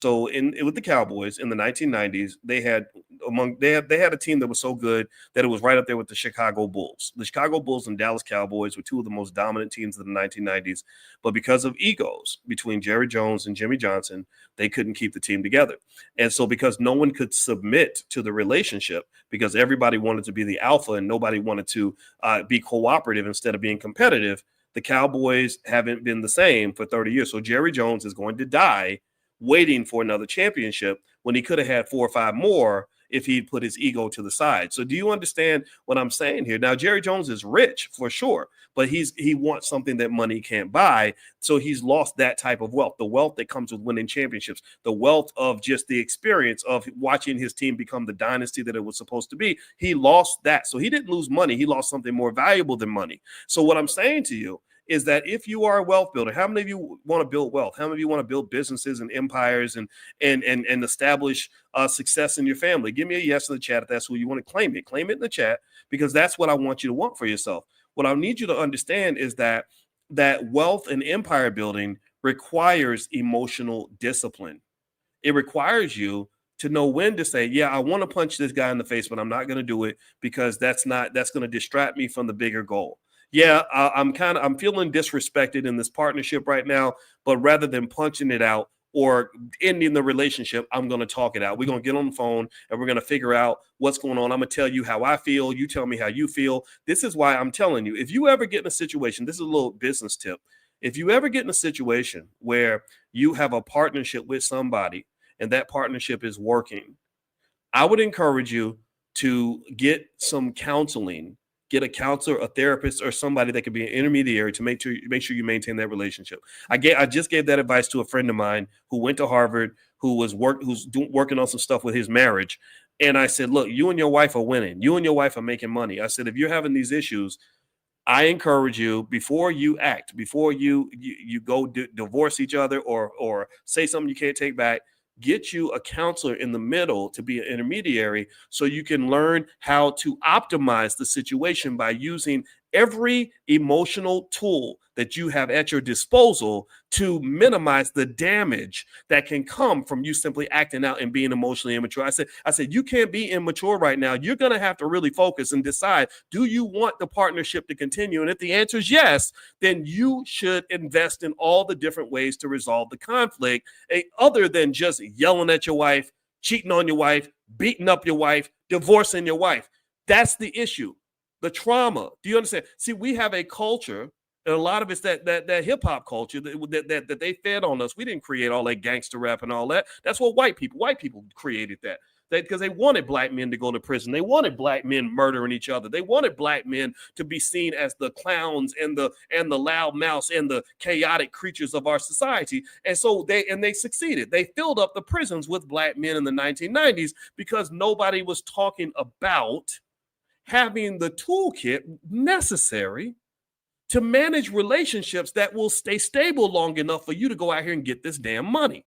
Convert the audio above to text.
So with the Cowboys in the 1990s, they had a team that was so good that it was right up there with the Chicago Bulls. The Chicago Bulls and Dallas Cowboys were two of the most dominant teams of the 1990s, but because of egos between Jerry Jones and Jimmy Johnson, they couldn't keep the team together. And so because no one could submit to the relationship, because everybody wanted to be the alpha and nobody wanted to be cooperative instead of being competitive, the Cowboys haven't been the same for 30 years. So Jerry Jones is going to die waiting for another championship when he could have had 4 or 5 more if he'd put his ego to the side. So do you understand what I'm saying here? Now, Jerry Jones is rich for sure, but he wants something that money can't buy. So he's lost that type of wealth, the wealth that comes with winning championships, the wealth of just the experience of watching his team become the dynasty that it was supposed to be. He lost that. So he didn't lose money. He lost something more valuable than money. So what I'm saying to you is that if you are a wealth builder, how many of you want to build wealth? How many of you want to build businesses and empires and establish success in your family? Give me a yes in the chat if that's who you want to claim it. Claim it in the chat, because that's what I want you to want for yourself. What I need you to understand is that wealth and empire building requires emotional discipline. It requires you to know when to say, yeah, I want to punch this guy in the face, but I'm not going to do it because that's going to distract me from the bigger goal. Yeah, I'm feeling disrespected in this partnership right now, but rather than punching it out or ending the relationship, I'm going to talk it out. We're going to get on the phone and we're going to figure out what's going on. I'm going to tell you how I feel. You tell me how you feel. This is why I'm telling you, if you ever get in a situation, this is a little business tip. If you ever get in a situation where you have a partnership with somebody and that partnership is working, I would encourage you to get some counseling. Get a counselor, a therapist, or somebody that could be an intermediary to make sure you maintain that relationship. I just gave that advice to a friend of mine who went to Harvard, who's working on some stuff with his marriage. And I said, look, you and your wife are winning. You and your wife are making money. I said, if you're having these issues, I encourage you, before you act, before you go divorce each other or say something you can't take back, get you a counselor in the middle to be an intermediary so you can learn how to optimize the situation by using every emotional tool that you have at your disposal to minimize the damage that can come from you simply acting out and being emotionally immature. I said, you can't be immature right now. You're going to have to really focus and decide, do you want the partnership to continue? And if the answer is yes, then you should invest in all the different ways to resolve the conflict, other than just yelling at your wife, cheating on your wife, beating up your wife, divorcing your wife. That's the issue. The trauma. Do you understand? See, we have a culture, and a lot of it's that hip hop culture that they fed on us. We didn't create all that gangster rap and all that. That's what white people created that. Because they wanted black men to go to prison. They wanted black men murdering each other. They wanted black men to be seen as the clowns and the loud mouths and the chaotic creatures of our society. And so they succeeded. They filled up the prisons with black men in the 1990s because nobody was talking about having the toolkit necessary to manage relationships that will stay stable long enough for you to go out here and get this damn money.